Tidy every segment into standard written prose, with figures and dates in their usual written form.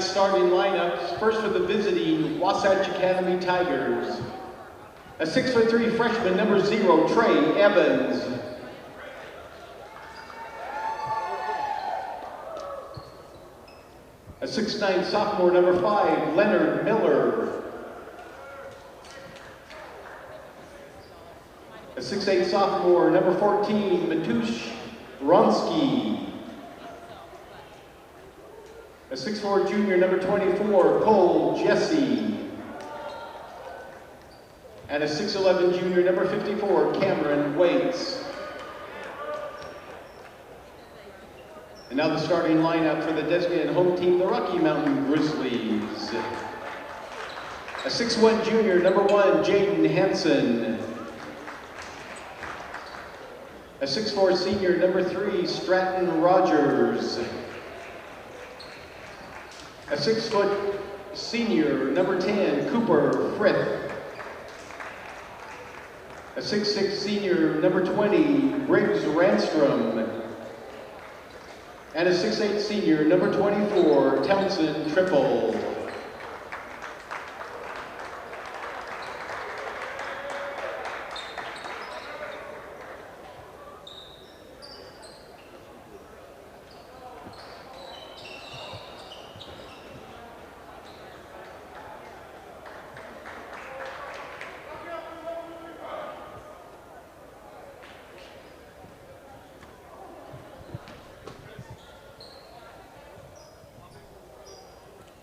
tonight's starting lineups. First for the visiting Wasatch Academy Tigers. A 6'3" freshman, number 0, Trey Evans. A 6'9" sophomore, number 5, Leonard Miller. A 6'8" sophomore, number 14, Matush Ronsky. A 6'4" junior, number 24, Cole Jesse. And a 6'11" junior, number 54, Cameron Waits. And now the starting lineup for the designated home team, the Rocky Mountain Grizzlies. A 6'1" junior, number 1, Jaden Hansen. A 6'4" senior, number 3, Stratton Rogers. A 6' senior, number 10, Cooper Frith. A 6'6" senior, number 20, Briggs Ranstrom. And a 6'8" senior, number 24, Townsend Triple.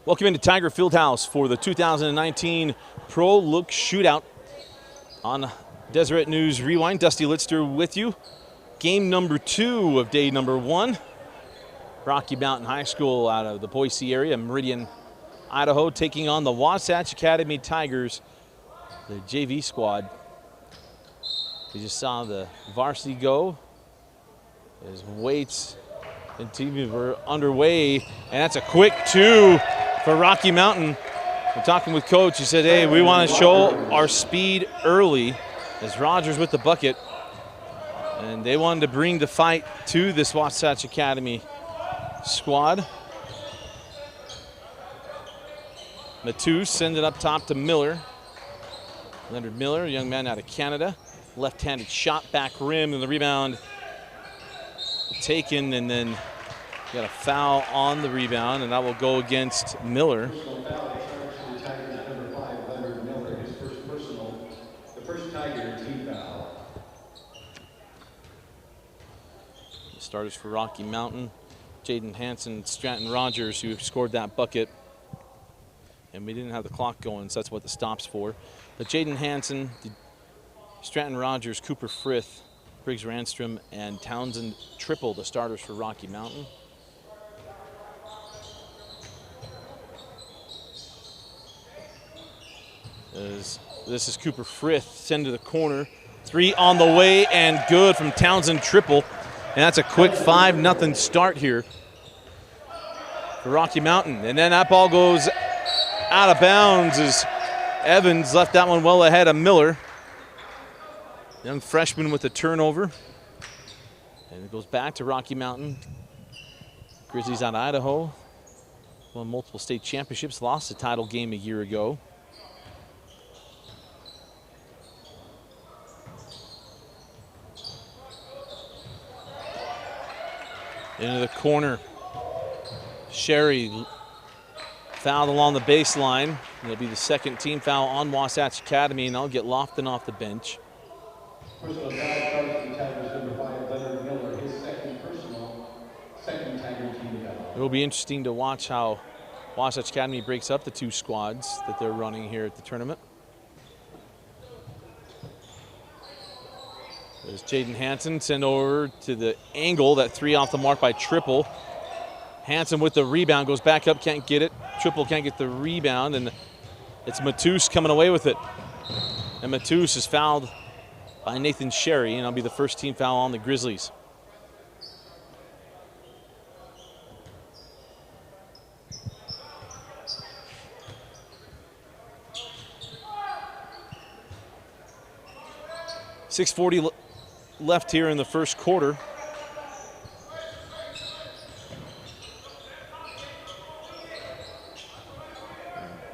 Welcome into Tiger Fieldhouse for the 2019 Pro Look Shootout on Deseret News Rewind. Dusty Litzter with you. Game number 2 of day number 1. Rocky Mountain High School out of the Boise area, Meridian, Idaho, taking on the Wasatch Academy Tigers, the JV squad. We just saw the varsity go as Waits and team were underway, and that's a quick 2 for Rocky Mountain. We're talking with Coach. He said, hey, we want to show our speed early, as Rogers with the bucket. And they wanted to bring the fight to this Wasatch Academy squad. Matus sends it up top to Miller. Leonard Miller, a young man out of Canada. Left-handed shot, back rim, and the rebound taken, and then got a foul on the rebound, and that will go against Miller. The first Tiger team foul. The starters for Rocky Mountain, Jaden Hansen, Stratton Rogers, who scored that bucket. And we didn't have the clock going, so that's what the stop's for. But Jaden Hansen, Stratton Rogers, Cooper Frith, Briggs Ranstrom, and Townsend Triple, the starters for Rocky Mountain. This is Cooper Frith, send to the corner. 3 on the way, and good from Townsend Triple. And that's a quick 5-0 start here for Rocky Mountain. And then that ball goes out of bounds as Evans left that one well ahead of Miller. Young freshman with a turnover. And it goes back to Rocky Mountain. Grizzlies out of Idaho. Won multiple state championships, lost the title game a year ago. Into the corner. Sherry fouled along the baseline. It'll be the second team foul on Wasatch Academy, and they'll get Lofton off the bench. Personal foul charged to Tigers number 5, Leonard Miller, his second Tiger team foul. It will be interesting to watch how Wasatch Academy breaks up the 2 squads that they're running here at the tournament. There's Jaden Hansen, sent over to the angle, that 3 off the mark by Triple. Hansen with the rebound, goes back up, can't get it. Triple can't get the rebound, and it's Matus coming away with it. And Matus is fouled by Nathan Sherry, and that'll be the first team foul on the Grizzlies. .640 left here in the first quarter.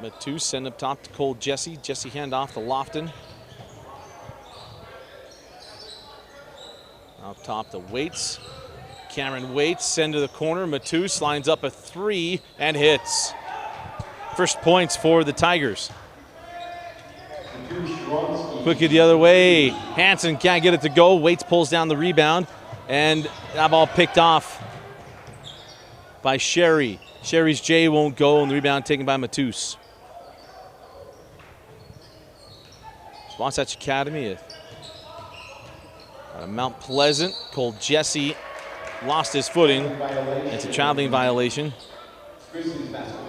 Matus send up top to Cole Jesse. Jesse hand off to Lofton. Up top to Waits. Cameron Waits send to the corner. Matus lines up a 3 and hits. First points for the Tigers. Quickly the other way. Hansen can't get it to go. Waits pulls down the rebound. And that ball picked off by Sherry. Sherry's J won't go, and the rebound taken by Matus. Wasatch Academy at Mount Pleasant. Cole Jesse lost his footing. It's a traveling violation. Grizzlies basketball.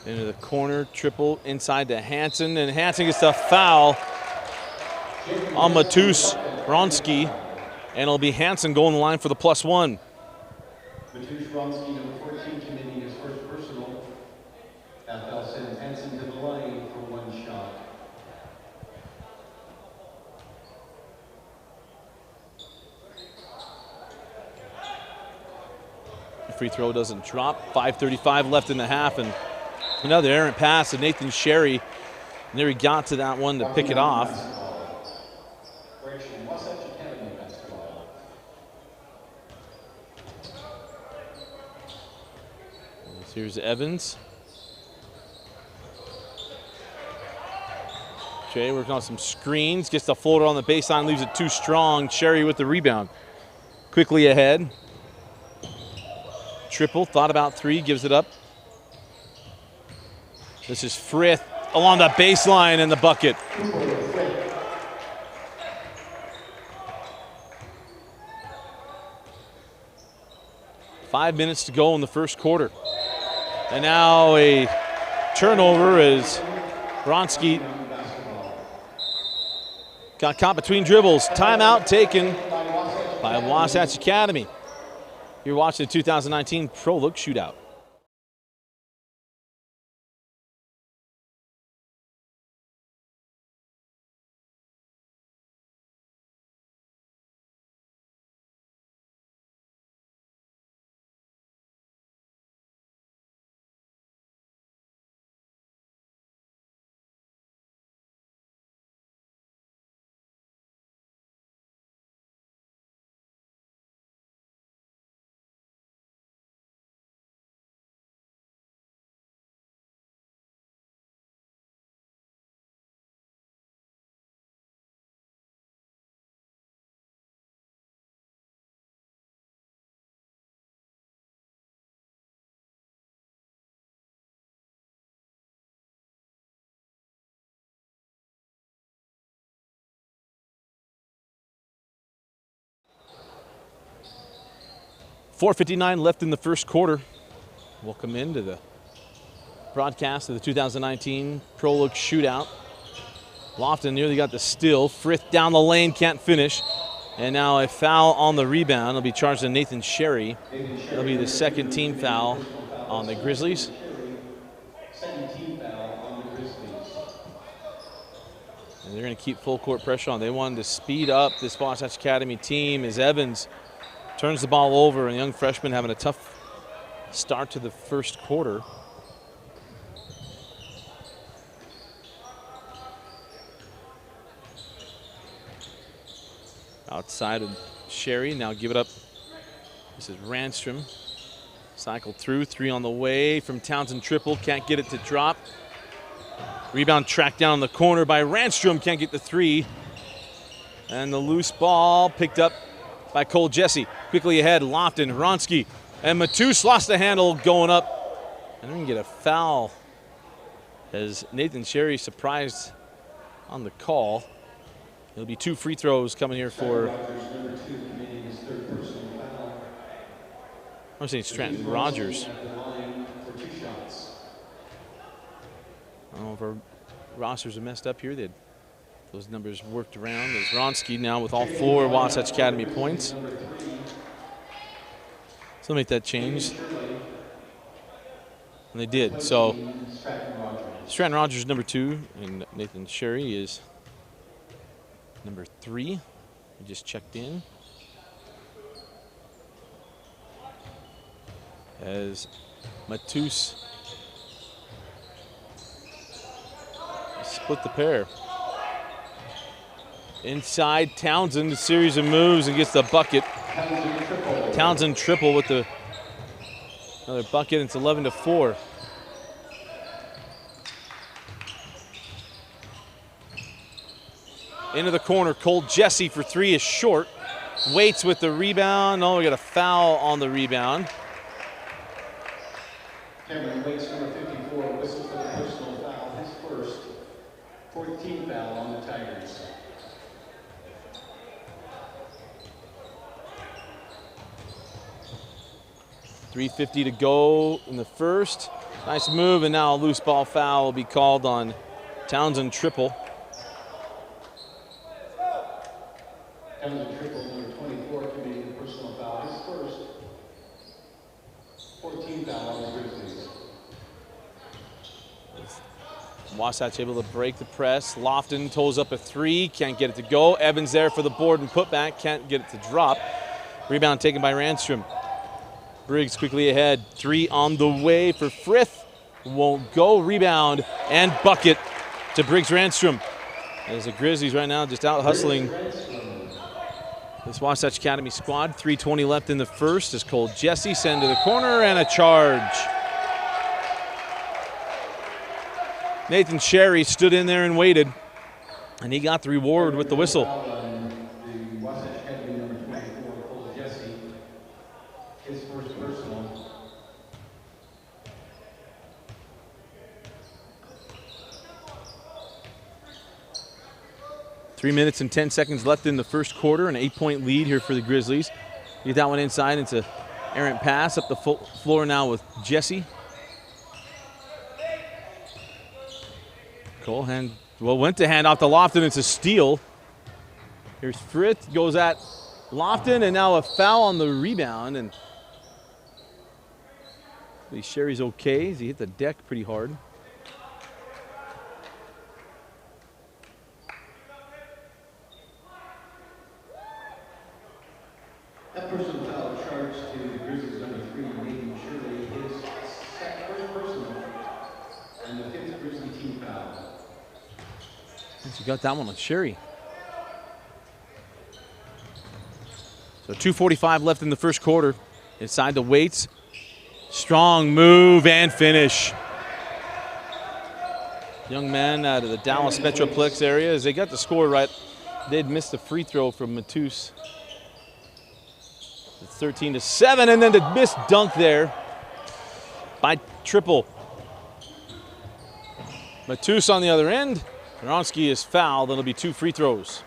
Into the corner, triple inside to Hansen, and Hansen gets a foul on Matus Ronski, and it'll be Hansen going the line for the +1. Matus Ronski, number 14, committing his first personal. That foul sends Hansen to the line for 1 shot. The free throw doesn't drop. 5:35 left in the half, and another errant pass to Nathan Sherry. There he got to that one to pick it off. Wasatch Academy basketball. Here's Evans. Jay working on some screens, gets the floater on the baseline, leaves it too strong. Sherry with the rebound. Quickly ahead. Triple, thought about 3, gives it up. This is Frith along the baseline and the bucket. Five minutes to go in the first quarter. And now a turnover as Ronski got caught between dribbles. Timeout taken by Wasatch Academy. You're watching the 2019 Pro Look Shootout. .4:59 left in the first quarter. Welcome into the broadcast of the 2019 Pro Look Shootout. Lofton nearly got the steal. Frith down the lane, can't finish. And now a foul on the rebound. It'll be charged to Nathan Sherry. It'll be the second team foul on the Grizzlies. Second team foul on the Grizzlies. And they're going to keep full court pressure on. They wanted to speed up this Wasatch Academy team as Evans turns the ball over, and young freshman having a tough start to the first quarter. Outside of Sherry, now give it up. This is Ranstrom. Cycled through, 3 on the way from Townsend triple, can't get it to drop. Rebound tracked down in the corner by Ranstrom, can't get the 3. And the loose ball picked up by Cole Jesse. Quickly ahead, Lofton, Ronski, and Matus lost the handle going up. And they're going to get a foul as Nathan Sherry surprised on the call. There'll be 2 free throws coming here for, I'm saying Stratton Rogers. I don't know if our rosters are messed up here. They'd those numbers worked around as Ronski now with all 4 Wasatch Academy points. So make that change. And they did. So Stratton Rogers, number 2, and Nathan Sherry is number 3. We just checked in. As Matus split the pair. Inside, Townsend, a series of moves and gets the bucket. Townsend triple with another bucket. It's 11-4. Into the corner, Cole Jesse for 3 is short. Waits with the rebound. Oh, we got a foul on the rebound. Cameron Waits, number 54, whistle for the personal foul, his first, 14th foul on the Tigers. .350 to go in the first. Nice move, and now a loose ball foul will be called on Townsend triple. Townsend triple, number 24, committing the personal foul, his first, 14th foul on the Grizzlies. Wasatch able to break the press. Lofton toes up a 3, can't get it to go. Evans there for the board and putback, can't get it to drop. Rebound taken by Randstrom. Briggs quickly ahead, 3 on the way for Frith. Won't go, rebound and bucket to Briggs Randstrom. As the Grizzlies right now just out hustling this Wasatch Academy squad. 3:20 left in the first as Cole Jesse send to the corner and a charge. Nathan Sherry stood in there and waited, and he got the reward with the whistle. The Wasatch Academy number 24, Cole Jesse, his first personal. Three minutes and 10 seconds left in the first quarter, an 8-point lead here for the Grizzlies. Get that one inside, it's an errant pass up the floor now with Jesse. Cole went to hand off to Lofton, it's a steal. Here's Frith, goes at Lofton, and now a foul on the rebound. And Sherry's okay, he hit the deck pretty hard. That personal foul charged to the Grizzlies number 3, Nathan Shirley, his first personal, and the 5th Grizzly team foul. You got that one on Sherry. So 2:45 left in the first quarter. Inside the Waits. Strong move and finish. Young man out of the Dallas Metroplex area. As they got the score right, they'd missed the free throw from Matus. It's 13-7, and then the missed dunk there by Triple. Matus on the other end. Aronsky is fouled. That'll be 2 free throws.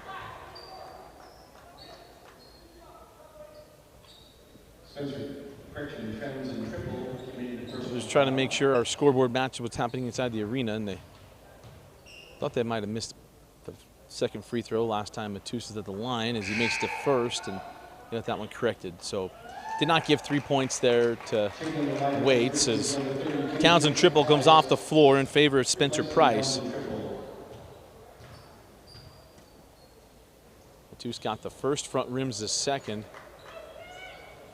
Just trying to make sure our scoreboard matches what's happening inside the arena, and they thought they might have missed the second free throw last time Matus is at the line as he makes the first and got that one corrected. So did not give 3 points there to Waits as Townsend triple comes off the floor in favor of Spencer Price. Matus got the first, front rims the second.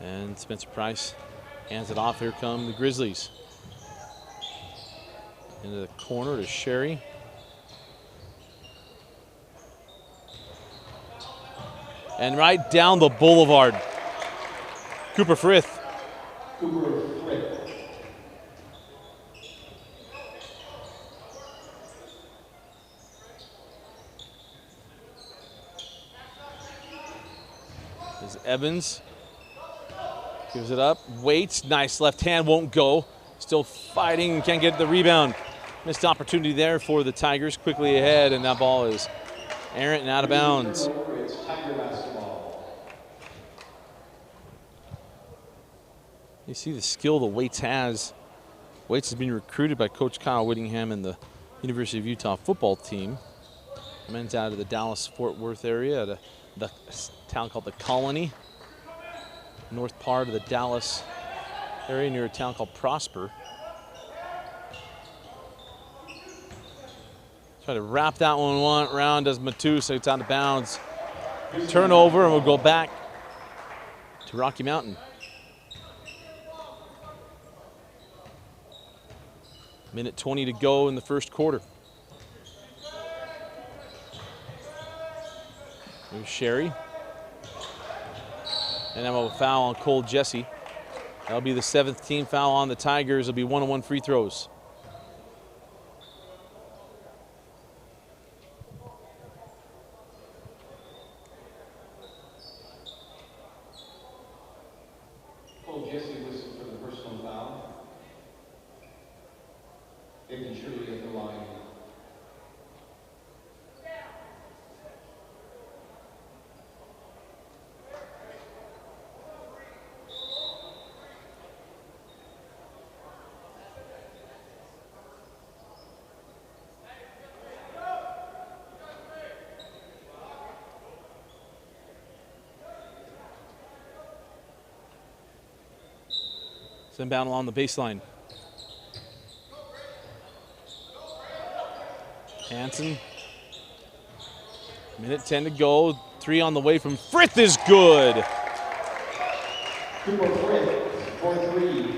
And Spencer Price hands it off. Here come the Grizzlies. Into the corner to Sherry. And right down the boulevard, Cooper Frith. As Evans gives it up, Waits, nice left hand, won't go. Still fighting, can't get the rebound. Missed opportunity there for the Tigers, quickly ahead, and that ball is errant and out of bounds. You see the skill that Waits has. Waits has been recruited by Coach Kyle Whittingham and the University of Utah football team. Men's out of the Dallas-Fort Worth area at the town called the Colony. North part of the Dallas area near a town called Prosper. Try to wrap that one around as Matus. It's out of bounds. Turnover, and we'll go back to Rocky Mountain. Minute 20 to go in the first quarter. There's Sherry. And then we'll have a foul on Cole Jesse. That'll be the 7th team foul on the Tigers. It'll be 1-on-1 free throws. Cole Jesse whistled for the personal foul. They can surely get the line. Send down along the baseline. Hansen. Minute 10 to go. 3 on the way from Frith is good. Cooper Frith for 3.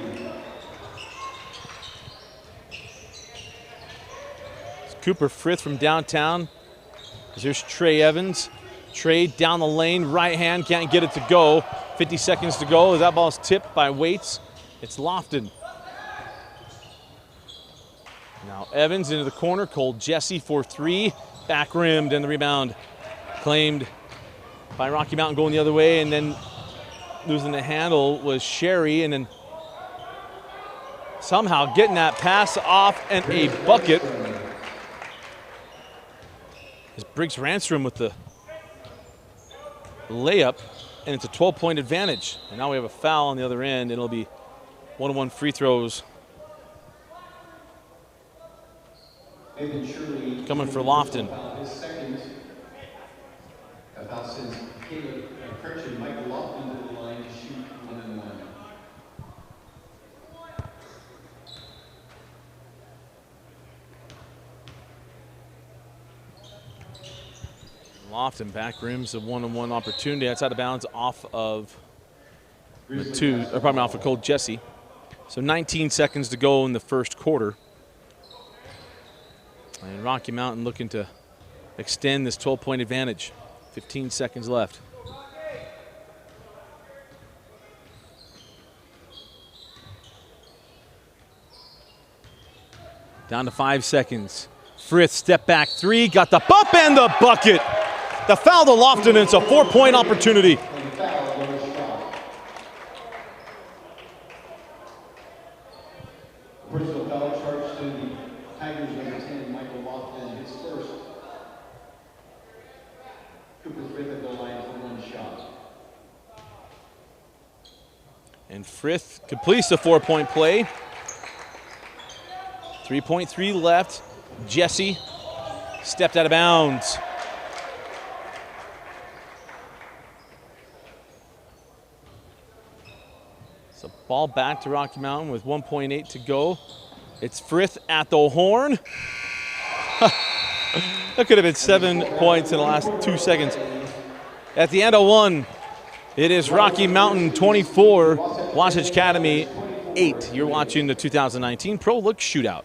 It's Cooper Frith from downtown. There's Trey Evans. Trey down the lane, right hand, can't get it to go. 50 seconds to go as that ball's tipped by Waits. It's Lofton. Now Evans into the corner. Cole Jesse for 3. Back rimmed, and the rebound claimed by Rocky Mountain going the other way, and then losing the handle was Sherry, and then somehow getting that pass off and a bucket. As Briggs Ranstrom with the layup, and it's a 12-point advantage. And now we have a foul on the other end, and it'll be 1-on-1 free throws coming for Lofton. Lofton back rims a 1-on-1 opportunity. That's out of bounds off of off of Cole Jesse. So 19 seconds to go in the first quarter. And Rocky Mountain looking to extend this 12-point advantage. 15 seconds left. Down to 5 seconds. Frith step back 3, got the bump and the bucket. The foul to Lofton, and it's a 4-point opportunity. Personal foul charge to the Tigers number 10, Michael Lofton, his first. Cooper Frith at the line for 1 shot. And Frith completes the 4-point play. 3.3 left. Jesse stepped out of bounds. So ball back to Rocky Mountain with 1.8 to go. It's Frith at the horn. That could have been 7 points in the last 2 seconds. At the end of 1, it is Rocky Mountain 24, Wasatch Academy 8. You're watching the 2019 Pro Look Shootout.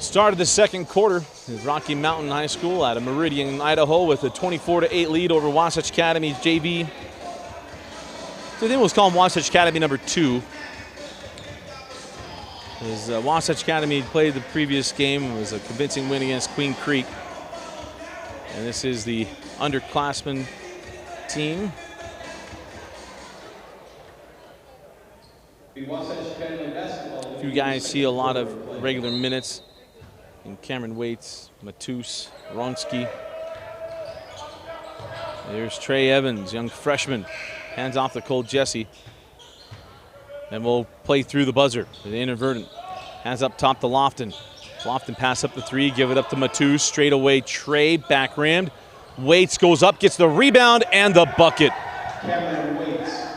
Start of the second quarter is Rocky Mountain High School out of Meridian, Idaho, with a 24-8 lead over Wasatch Academy JV. So I think we'll call them Wasatch Academy number 2. As Wasatch Academy played the previous game, it was a convincing win against Queen Creek. And this is the underclassmen team. A few guys see a lot of regular minutes in Cameron Waits, Matus, Ronsky. There's Trey Evans, young freshman. Hands off to Cole Jesse. And we'll play through the buzzer. The inadvertent. Hands up top to Lofton. Lofton pass up the 3, give it up to Matus. Straight away, Trey, back rimmed. Waits goes up, gets the rebound and the bucket.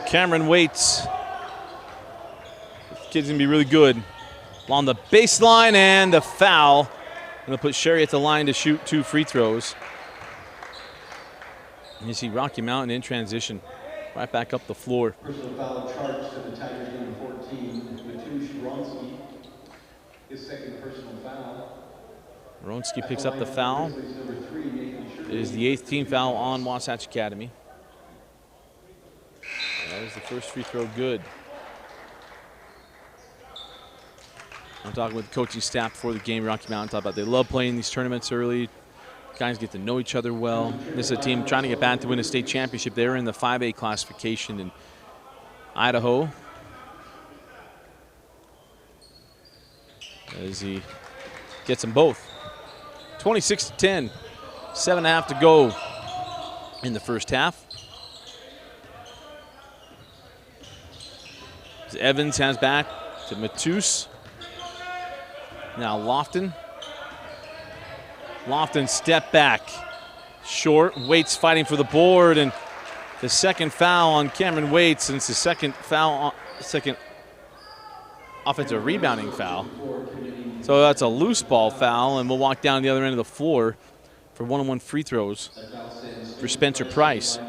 Cameron Waits. This kid's gonna be really good. Along the baseline and the foul. Gonna put Sherry at the line to shoot 2 free throws. And you see Rocky Mountain in transition. Right back up the floor. Personal foul charged to the Tigers number 14, Matus Ronsky. His second personal foul. Ronsky picks up the foul. It is the 8th team foul on Wasatch Academy. That is the first free throw good. I'm talking with the coaching staff before the game. Rocky Mountain talked about they love playing these tournaments early. Guys get to know each other well. This is a team trying to get back to win a state championship. They're in the 5A classification in Idaho. As he gets them both. 26-10, 7.5 to go in the first half. As Evans has back to Matus. Now Lofton. Lofton step back. Short. Waits fighting for the board, and the second foul on Cameron Waits, and it's the second foul, second offensive rebounding foul. So that's a loose ball foul, and we'll walk down the other end of the floor for one-on-one free throws for Spencer Price.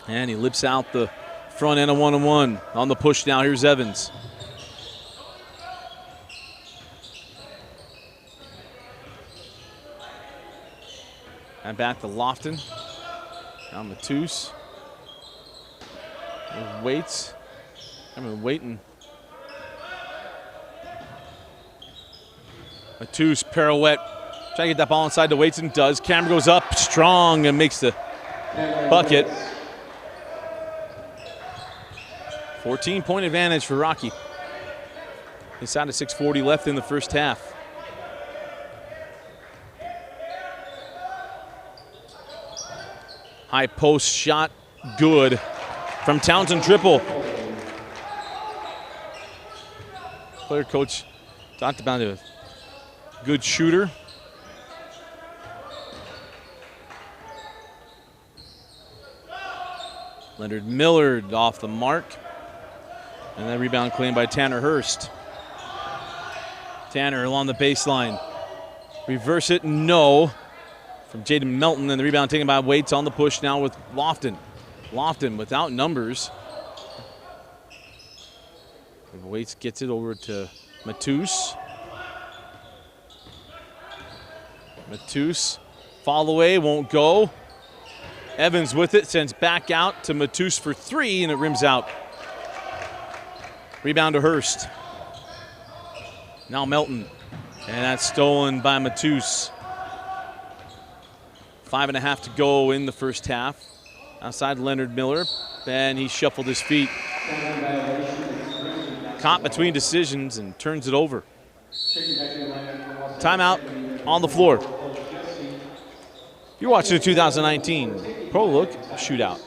And he lips out the front end of one-on-one. On the push now, here's Evans. And back to Lofton. Now Matus. Waits. I'm waiting. Matus pirouette. Trying to get that ball inside the Waits, and does. Cameron goes up strong and makes the bucket. 14-point advantage for Rocky. Inside of 6:40 left in the first half. High post shot, good. From Townsend, triple. Player coach talked about a good shooter. Leonard Millard off the mark. And that rebound claimed by Tanner Hurst. Tanner along the baseline. Reverse it, no. From Jaden Melton, and the rebound taken by Waits on the push now with Lofton. Lofton without numbers. And Waits gets it over to Matus. Matus, fall away, won't go. Evans with it, sends back out to Matus for 3, and it rims out. Rebound to Hurst. Now Melton, and that's stolen by Matus. 5.5 to go in the first half. Outside Leonard Miller, and he shuffled his feet. Caught between decisions and turns it over. Timeout on the floor. You're watching the 2019 Pro Look Shootout.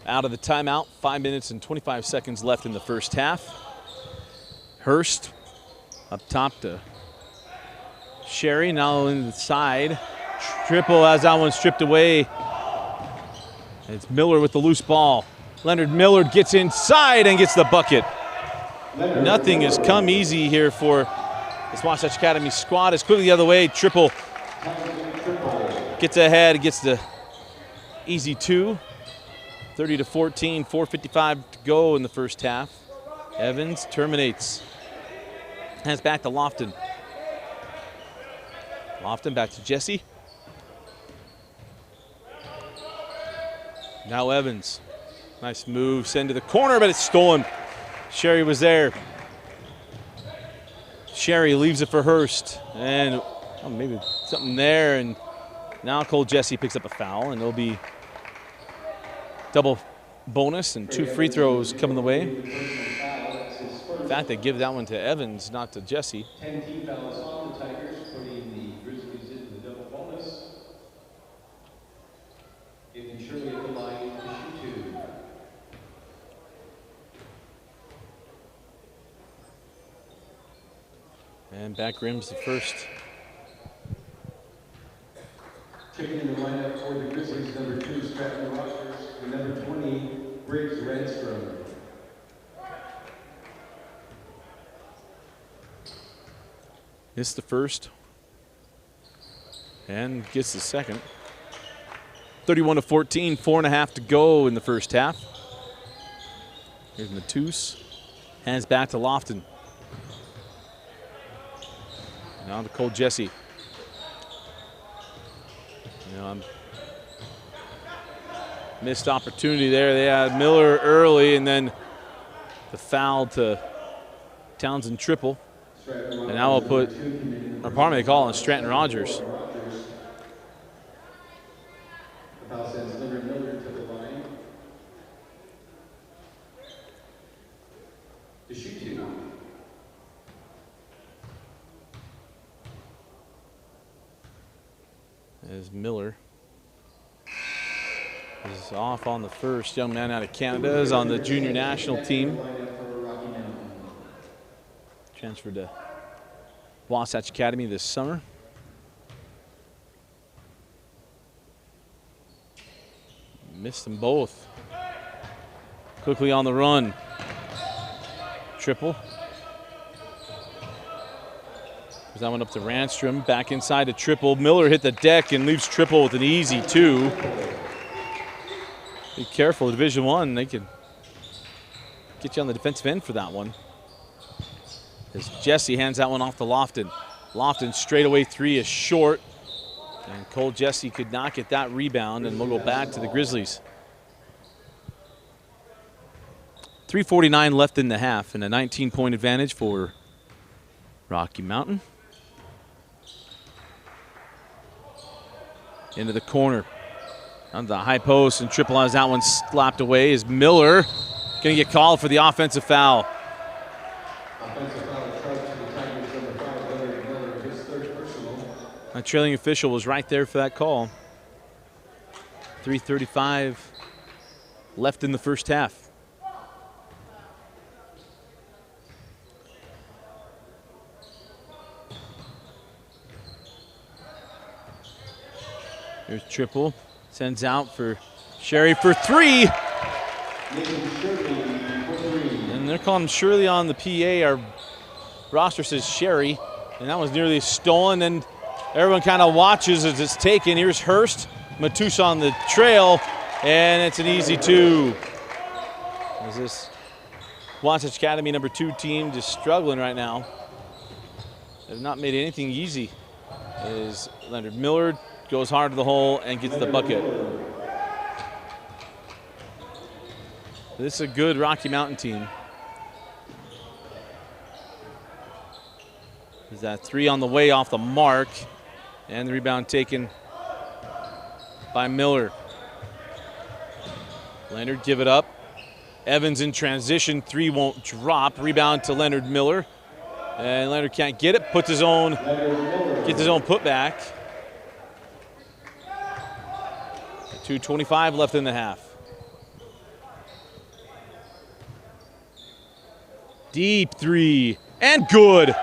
out of the timeout. 5 minutes and 25 seconds left in the first half. Hurst up top to Sherry, now in the side. Triple as that one stripped away. It's Miller with the loose ball. Leonard Miller gets inside and gets the bucket. Nothing has come easy here for this Wasatch Academy squad. It's quickly the other way. Triple gets ahead, gets the easy two. 30-14, 4:55 to go in the first half. Evans terminates. Hands back to Lofton. Lofton back to Jesse. Now Evans. Nice move, send to the corner, but it's stolen. Sherry was there. Sherry leaves it for Hurst. And maybe something there. And now Cole Jesse picks up a foul, and it'll be double bonus and 2 free throws coming the way. In fact, they give that one to Evans, not to Jesse. 10 team fouls on the Tigers, putting the Grizzlies into the double bonus. Getting Shirley at the line to shoot 2. And back rims the first. Checking in the lineup for the Grizzlies, number 2, Stratton Rogers, and number 20, Briggs Renstrom. Missed the first and gets the second. 31-14, 4.5 to go in the first half. Here's Matus. Hands back to Lofton. Now to Cole Jesse. Missed opportunity there. They had Miller early, and then the foul to Townsend Triple. And now we'll put, or pardon me, they call it Stratton Rogers. The foul sends Leonard Miller to the line to shoot 2. As Miller is off on the first. Young man out of Canada is on the junior national team. Transferred to Wasatch Academy this summer. Missed them both. Quickly on the run. Triple. There's that one up to Ranstrom. Back inside to Triple. Miller hit the deck and leaves Triple with an easy 2. Be careful, Division I, they can get you on the defensive end for that one. As Jesse hands that one off to Lofton. Lofton straightaway 3 is short. And Cole Jesse could not get that rebound, and we'll go back to the Grizzlies. 3:49 left in the half, and a 19-point advantage for Rocky Mountain. Into the corner. On the high post, and Triple has that one slapped away. Is Miller going to get called for the offensive foul? Offensive foul charged to the Tigers, number 5, Leonard Miller, his 3rd personal. A trailing official was right there for that call. 3:35 left in the first half. Here's Triple. Sends out for Sherry for 3. And they're calling Shirley on the PA. Our roster says Sherry. And that was nearly stolen. And everyone kind of watches as it's taken. Here's Hurst. Matus on the trail. And it's an easy 2. As this Wasatch Academy number 2 team just struggling right now. They've not made anything easy. As Leonard Miller goes hard to the hole and gets the bucket. This is a good Rocky Mountain team. There's that 3 on the way off the mark. And the rebound taken by Miller. Leonard give it up. Evans in transition, 3 won't drop. Rebound to Leonard Miller. And Leonard can't get it, gets his own putback. 2:25 left in the half. Deep three, and good.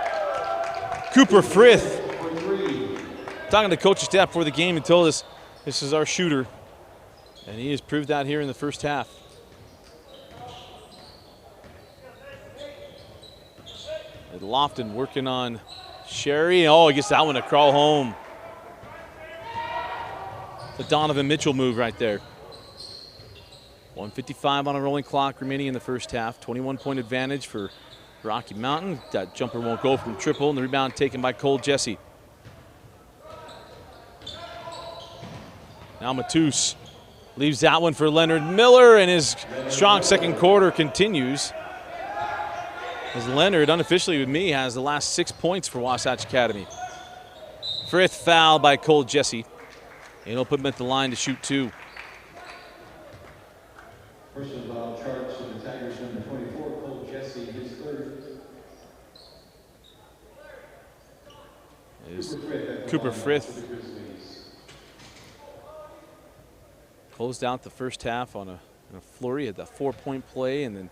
Cooper Frith, talking to coaching staff before the game, and told us this is our shooter. And he has proved that here in the first half. And Lofton working on Sherry. Oh, he gets that one to crawl home. The Donovan Mitchell move right there. 1:55 on a rolling clock remaining in the first half. 21-point advantage for Rocky Mountain. That jumper won't go from triple, and the rebound taken by Cole Jesse. Now Matus leaves that one for Leonard Miller, and his strong second quarter continues. As Leonard, unofficially with me, has the last 6 points for Wasatch Academy. Frith foul by Cole Jesse. And he'll put him at the line to shoot 2. Personal foul charge to the Tigers, number 24, Cole Jesse, his third. Is Cooper Frith. Closed out the first half on a flurry, had the 4-point play, and then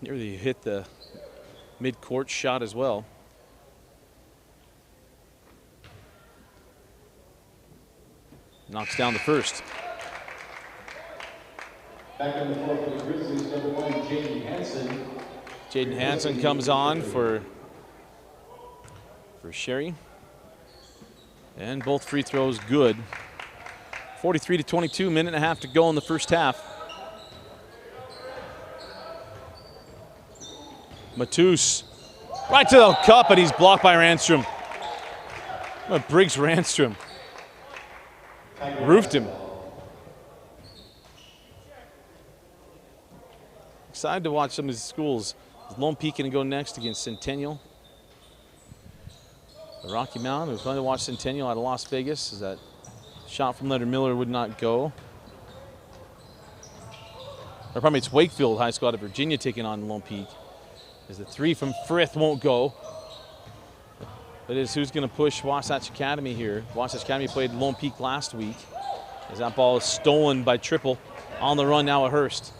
nearly hit the mid-court shot as well. Knocks down the first. Back on the floor for the Grizzlies, number 1, Jaden Hanson. Jaden Hanson comes on for Sherry. And both free throws good. 43-22, minute and a half to go in the first half. Matus right to the cup, and he's blocked by Ranstrom. Briggs Ranstrom roofed him. Excited to watch some of these schools. Lone Peak going to go next against Centennial. The Rocky Mountain, we're going to watch Centennial out of Las Vegas, as that shot from Leonard Miller would not go. Or probably it's Wakefield High School out of Virginia taking on Lone Peak. As the 3 from Frith won't go. But it is who's going to push Wasatch Academy here. Wasatch Academy played Lone Peak last week. As that ball is stolen by Triple. On the run now at Hurst.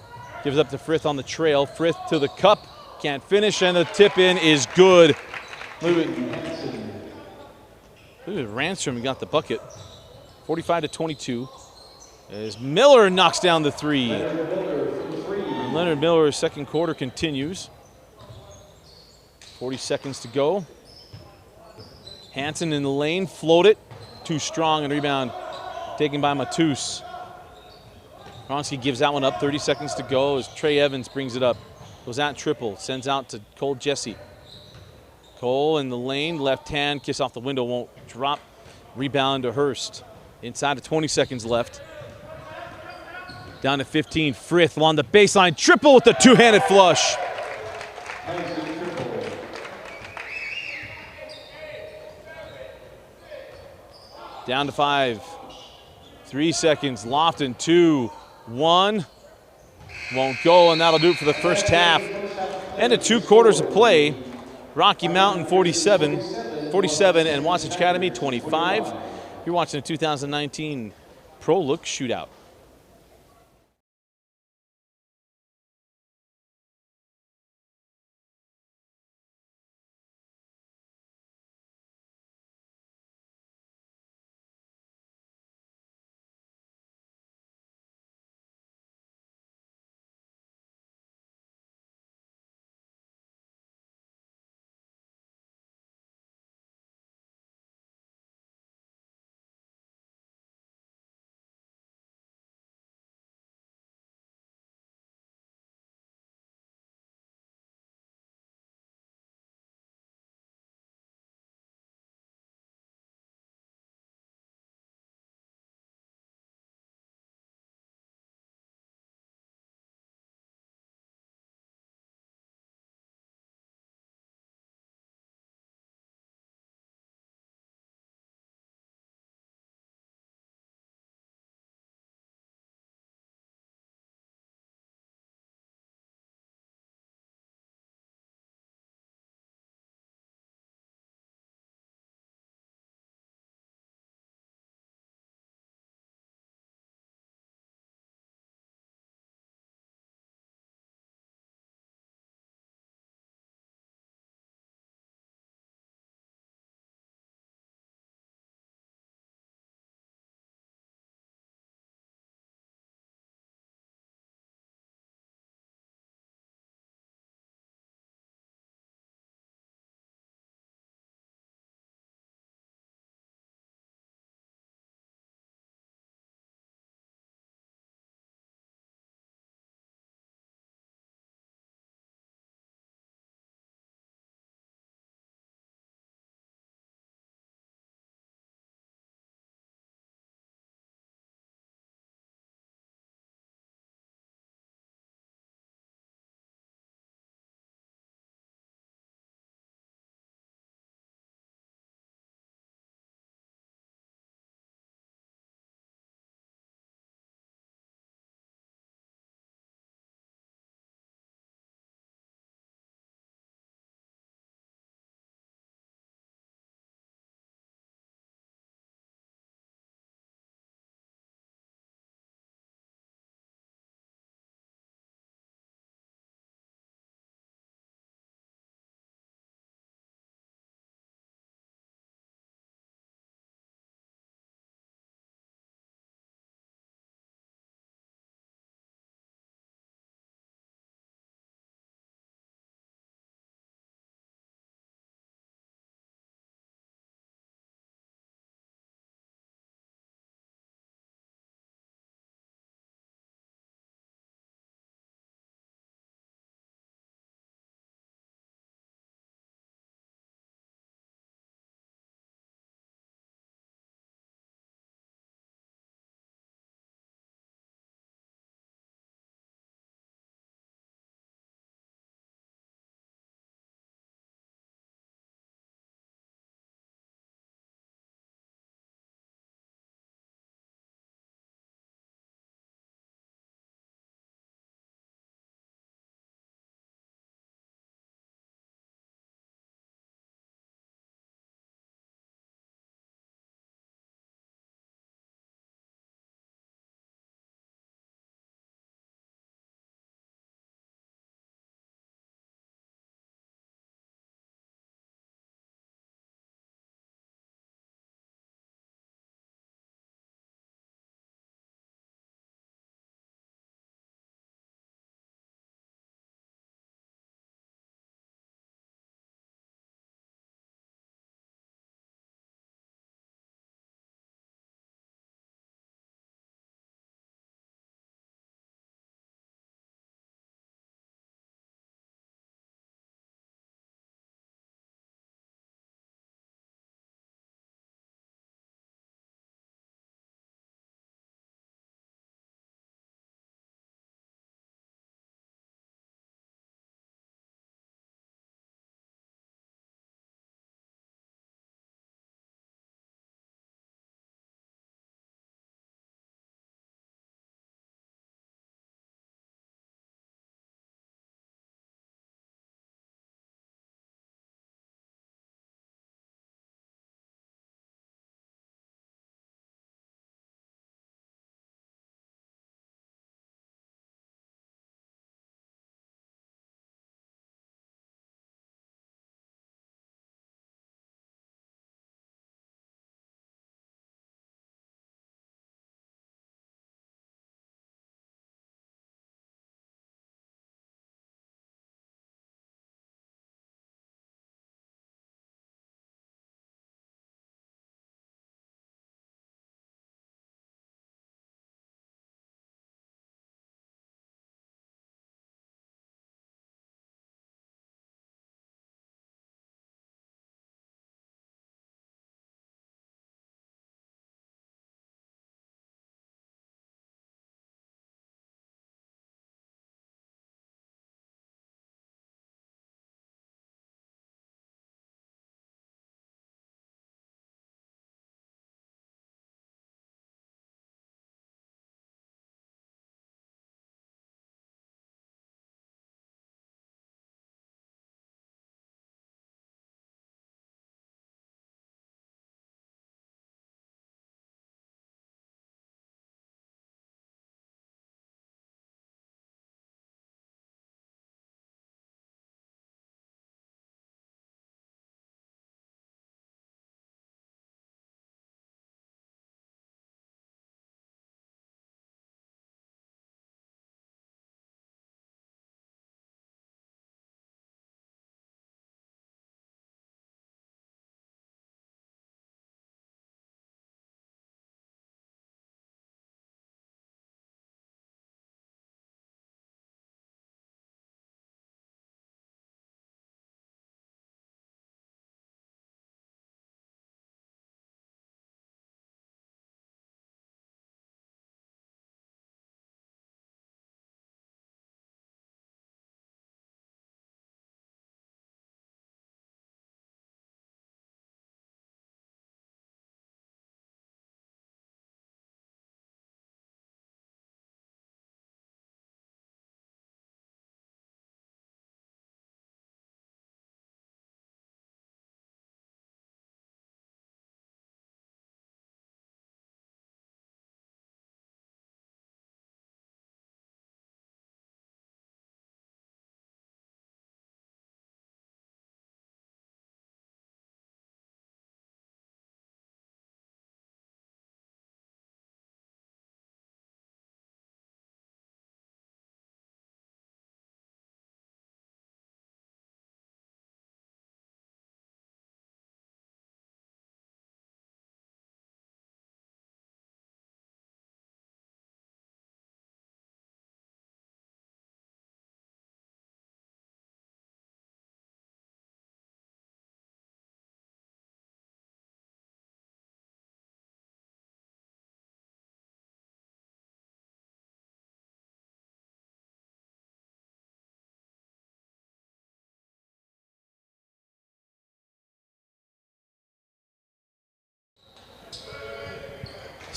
Gives up to Frith on the trail. Frith to the cup. Can't finish, and the tip in is good. Look at Ranstrom got the bucket. 45-22. As Miller knocks down the 3. And Leonard Miller's second quarter continues. 40 seconds to go. Hanson in the lane, float it. Too strong, and rebound taken by Matus. Kronsky gives that one up, 30 seconds to go as Trey Evans brings it up. Goes at triple, sends out to Cole Jesse. Cole in the lane, left hand, kiss off the window, won't drop. Rebound to Hurst. Inside of 20 seconds left. Down to 15, Frith along the baseline, triple with the two-handed flush. Down to 5. 3 seconds. Lofton, 2, 1. Won't go, and that'll do it for the first half. And 2 quarters of play. Rocky Mountain 47, and Wasatch Academy 25. You're watching the 2019 Pro Look Shootout.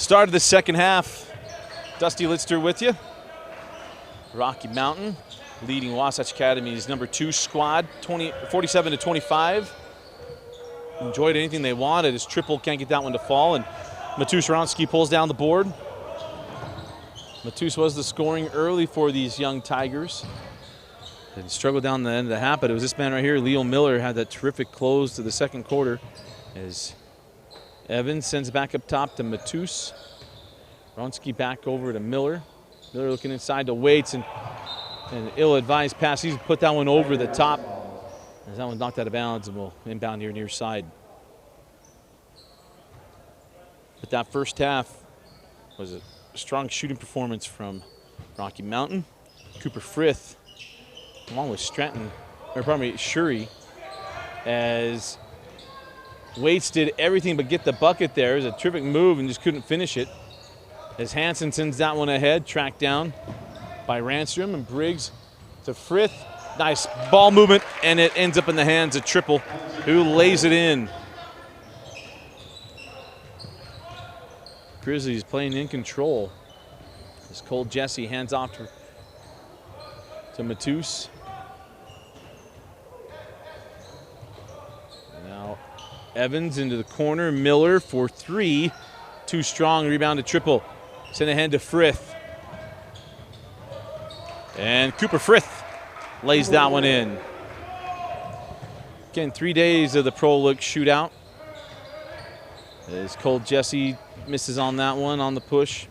Start of the second half. Dusty Litster with you. Rocky Mountain leading Wasatch Academy's #2 squad, 47-25. Enjoyed anything they wanted. His triple can't get that one to fall, and Matus Ronsky pulls down the board. Matus was the scoring early for these young Tigers. And struggled down the end of the half, but it was this man right here, Leo Miller, had that terrific close to the second quarter as Evans sends it back up top to Matus. Ronsky back over to Miller. Miller looking inside to Waits, and an ill-advised pass. He's put that one over the top as that one knocked out of bounds and will inbound here near side. But that first half was a strong shooting performance from Rocky Mountain. Cooper Frith, along with Shuri, as Waits did everything but get the bucket there. It was a terrific move and just couldn't finish it. As Hansen sends that one ahead, tracked down by Ranstrom, and Briggs to Frith. Nice ball movement, and it ends up in the hands of Triple, who lays it in. Grizzlies playing in control. As Cole Jesse hands off to Matus. Now Evans into the corner. Miller for three. Too strong. Rebound to Triple. Send ahead to Frith. And Cooper Frith lays that one in. Again, 3 days of the Pro Look Shootout. As Cole Jesse misses on that one on the push.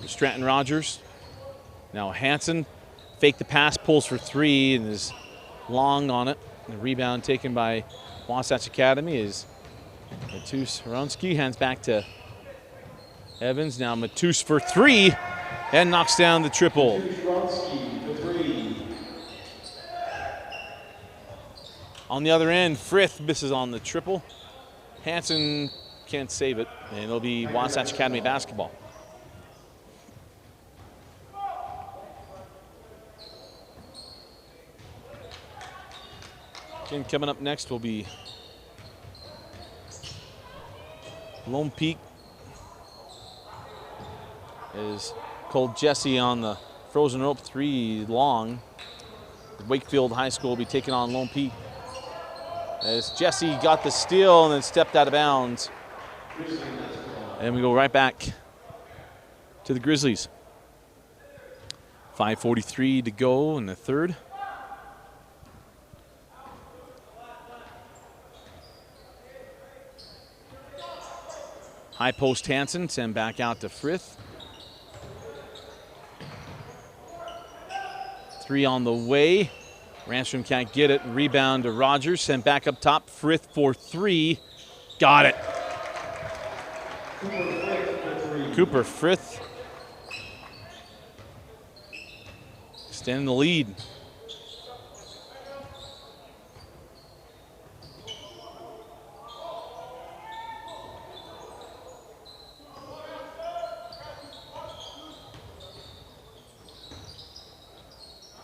Stratton Rogers. Now Hansen faked the pass, pulls for three, and is long on it. The rebound taken by Wasatch Academy is Matus Ronsky. Hands back to Evans. Now Matus for three, and knocks down the triple. On the other end, Frith misses on the triple. Hansen can't save it, and it'll be Wasatch Academy basketball. Again, coming up next will be Lone Peak. Is Cole Jesse on the frozen rope, three long. Wakefield High School will be taking on Lone Peak. As Jesse got the steal and then stepped out of bounds. And we go right back to the Grizzlies. 5:43 to go in the third. High post Hansen, send back out to Frith. Three on the way. Ranstrom can't get it. Rebound to Rogers. Sent back up top. Frith for three. Got it. Cooper Frith extending the lead.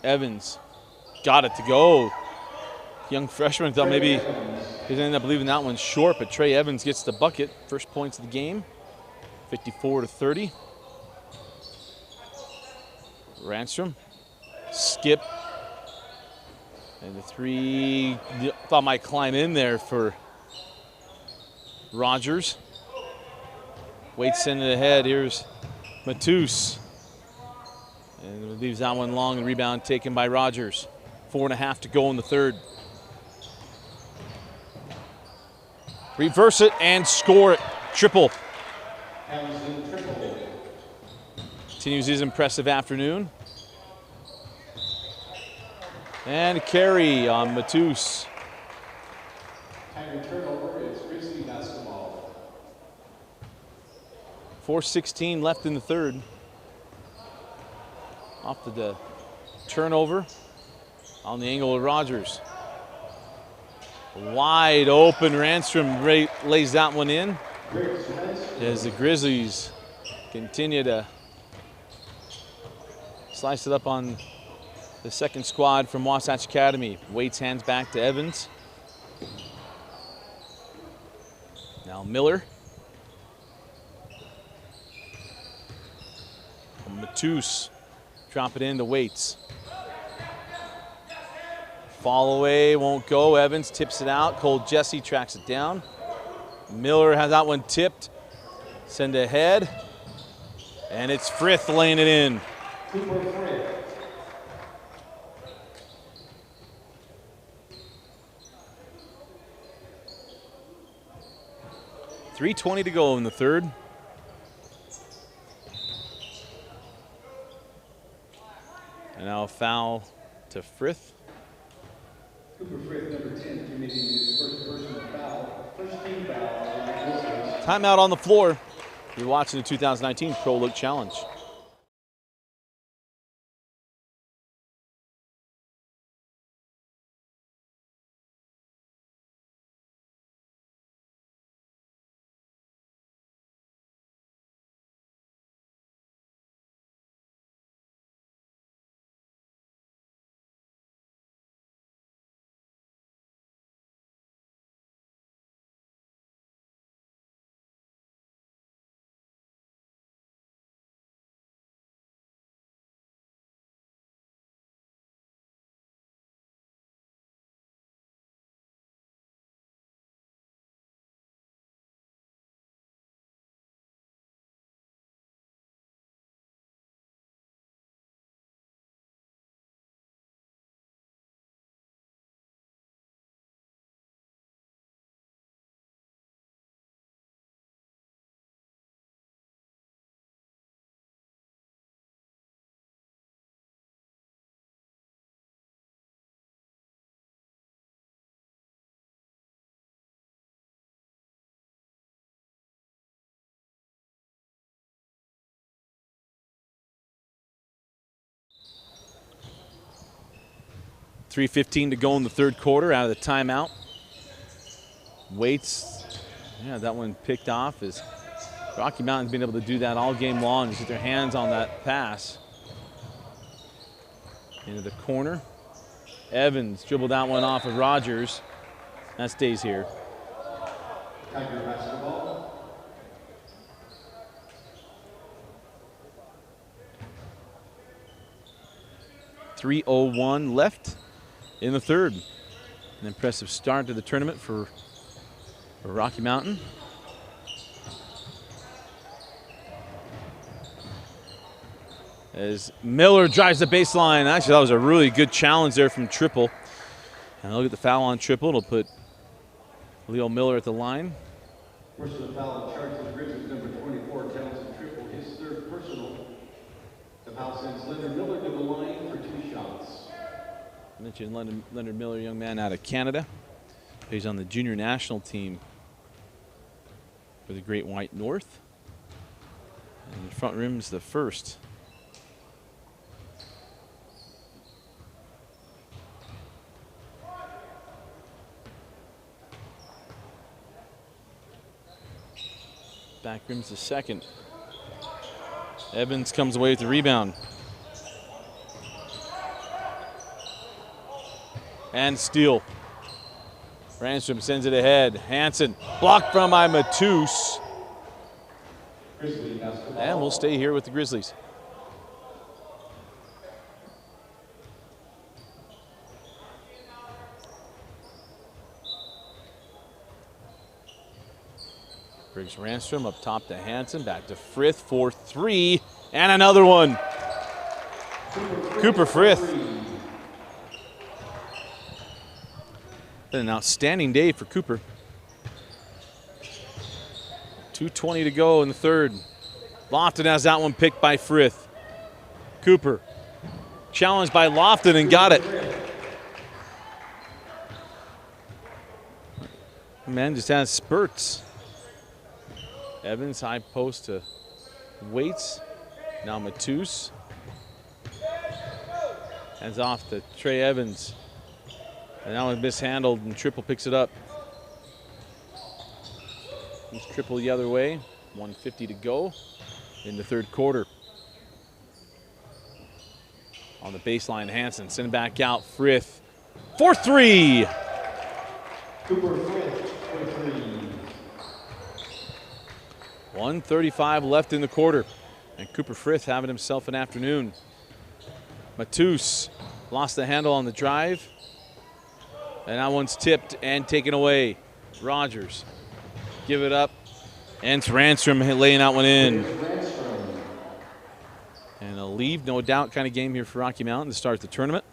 Evans got it to go. Young freshman thought maybe he'd end up leaving that one short, but Trey Evans gets the bucket. First points of the game, 54-30. Ranstrom, skip, and the three thought might climb in there for Rogers. Waits sending it ahead. Here's Matus. And leaves that one long. The rebound taken by Rogers. 4.5 to go in the third. Reverse it and score it. Triple. Continues his impressive afternoon. And a carry on Matus. Turnover is Grizzly basketball. 4:16 left in the third. Off to the turnover on the angle of Rogers. Wide open, Ranstrom lays that one in as the Grizzlies continue to slice it up on the second squad from Wasatch Academy. Waits hands back to Evans. Now Miller. Matus. Drop it in to Waits. Fall away, won't go. Evans tips it out. Cole Jesse tracks it down. Miller has that one tipped. Send ahead. And it's Frith laying it in. 3:20 to go in the third. And now a foul to Frith. Cooper Frith, number 10, committing his first personal foul. First team foul. Timeout on the floor. You're watching the 2019 Pro Look Challenge. .3:15 to go in the third quarter out of the timeout. Waits, yeah, that one picked off as Rocky Mountain's been able to do that all game long. Just get their hands on that pass. Into the corner. Evans dribbled that one off of Rogers. That stays here. Tiger basketball. .3:01 left in the third. An impressive start to the tournament for Rocky Mountain. As Miller drives the baseline. Actually, that was a really good challenge there from Triple. And look at the foul on Triple. It'll put Leo Miller at the line. Personal foul on charge with Grizzlies, number 24, Townsend Triple, his third personal. The foul sends Leonard Miller to the line for 2 shots. I mentioned Leonard Miller, young man out of Canada. He's on the junior national team for the Great White North. And the front rim's the first. Back rim's the second. Evans comes away with the rebound. And steal. Ranstrom sends it ahead. Hansen blocked from by Matus. And we'll stay here with the Grizzlies. Briggs Ranstrom up top to Hansen, back to Frith for 3, and another one. Cooper Frith. Been an outstanding day for Cooper. 2:20 to go in the third. Lofton has that one picked by Frith. Cooper challenged by Lofton and got it. Man just has spurts. Evans high post to Waits. Now Matus. Hands off to Trey Evans. And that one mishandled and Triple picks it up. He's Triple the other way. 1:50 to go in the third quarter. On the baseline, Hansen send back out. Frith for 3. Cooper Frith for 3. 1:35 left in the quarter. And Cooper Frith having himself an afternoon. Matus lost the handle on the drive. And that one's tipped and taken away. Rogers give it up. And it's Ranstrom laying that one in. And a leave, no doubt, kind of game here for Rocky Mountain to start the tournament.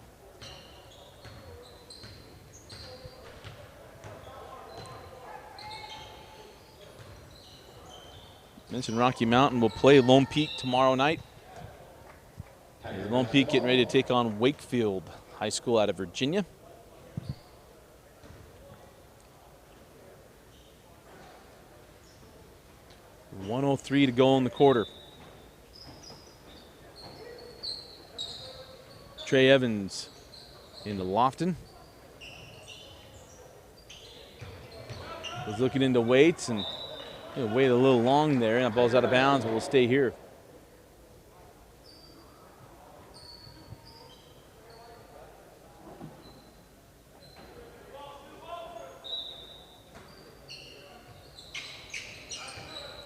Mentioned Rocky Mountain will play Lone Peak tomorrow night. Lone Peak getting ready to take on Wakefield High School out of Virginia. .103 to go in the quarter. Trey Evans into Lofton. Was looking into Waits and wait a little long there, and that ball's out of bounds, but we'll stay here.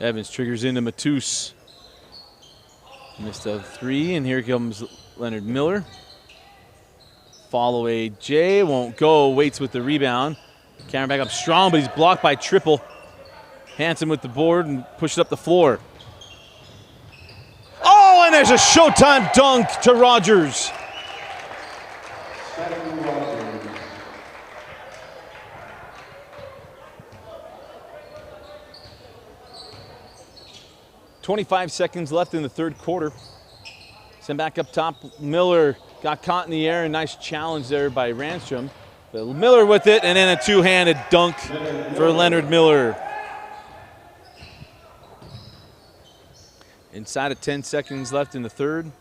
Evans triggers into Matus. Missed a three, and here comes Leonard Miller. Follow AJ, won't go, waits with the rebound. Cameron back up strong, but he's blocked by Triple. Hanson with the board and pushes up the floor. Oh, and there's a Showtime dunk to Rogers. Seven Rogers. 25 seconds left in the third quarter. Send back up top. Miller got caught in the air. A nice challenge there by Ranstrom. But Miller with it, and then a two-handed dunk for Leonard Miller. Inside of 10 seconds left in the third. Not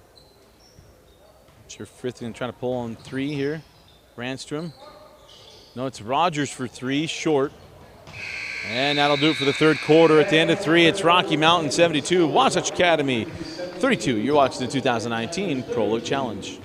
sure if Frith is trying to pull on three here. Ranstrom. No, it's Rogers for three, short. And that'll do it for the third quarter. At the end of three, it's Rocky Mountain 72, Wasatch Academy 32. You're watching the 2019 Pro League Challenge.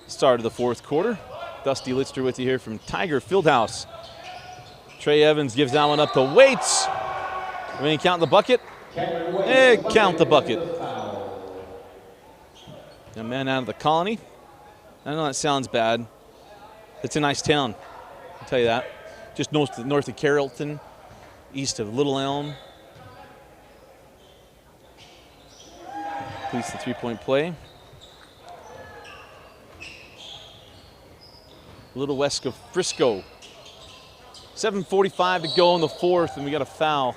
Start of the fourth quarter. Dusty Litster with you here from Tiger Fieldhouse. Trey Evans gives that one up to Waits. When you count the bucket, count the bucket. A man out of the Colony. I know that sounds bad. It's a nice town, I'll tell you that. Just north of Carrollton, east of Little Elm. Completes the three-point play. Little west of Frisco. 7:45 to go in the fourth, and we got a foul.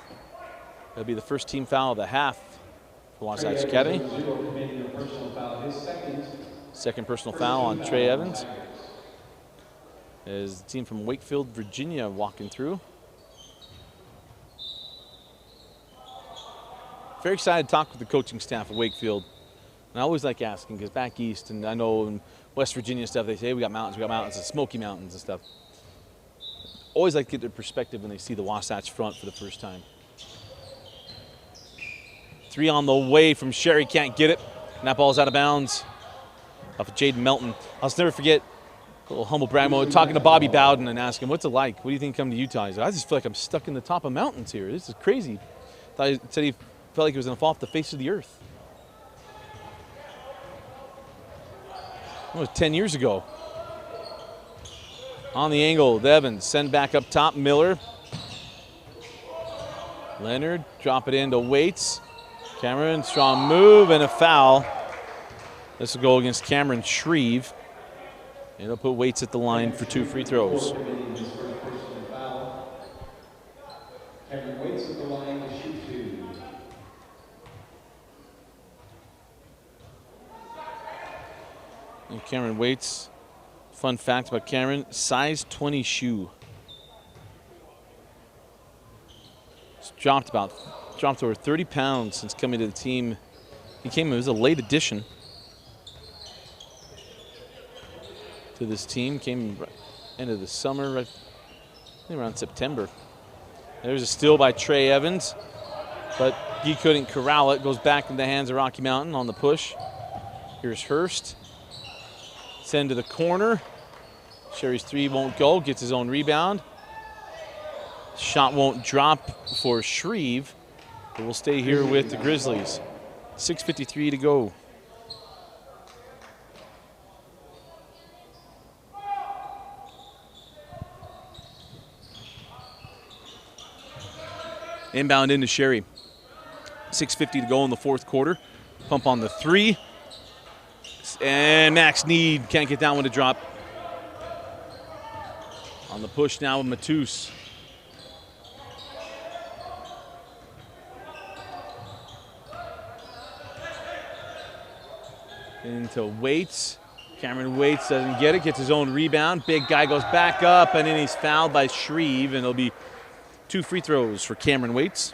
That'll be the first team foul of the half for Wasatch Academy. Second personal foul on Trey Evans. As the team from Wakefield, Virginia walking through. Very excited to talk with the coaching staff of Wakefield. And I always like asking, because back east, and I know in West Virginia stuff, they say, hey, we got mountains, the Smoky Mountains and stuff. Always like to get their perspective when they see the Wasatch front for the first time. 3 on the way from Sherry, can't get it. And that ball's out of bounds off of Jaden Melton. I'll never forget a little humble brag moment, talking to Bobby Bowden and asking, what's it like? What do you think coming to Utah? He said, I just feel like I'm stuck in the top of mountains here. This is crazy. He said he felt like he was going to fall off the face of the earth. That was 10 years ago. On the angle, Evans, send back up top, Miller. Leonard, drop it into Waits. Cameron, strong move and a foul. This will go against Cameron Shreve. It'll put Waits at the line for 2 free throws. Cameron Waits at the line to shoot 2. And Cameron Waits, fun fact about Cameron, size 20 shoe. He's dropped over 30 pounds since coming to the team. It was a late addition to this team. Came into the summer, right, I think around September. There's a steal by Trey Evans, but he couldn't corral it. Goes back into the hands of Rocky Mountain on the push. Here's Hurst. Send to the corner. Sherry's 3 won't go, gets his own rebound. Shot won't drop for Shreve, but we'll stay here with the Grizzlies. 6:53 to go. Inbound into Sherry. 6:50 to go in the 4th quarter. Pump on the 3. And Max Need can't get that one to drop. On the push now with Matus. Into Waits. Cameron Waits doesn't get it, gets his own rebound. Big guy goes back up, and then he's fouled by Shreve, and it'll be 2 free throws for Cameron Waits.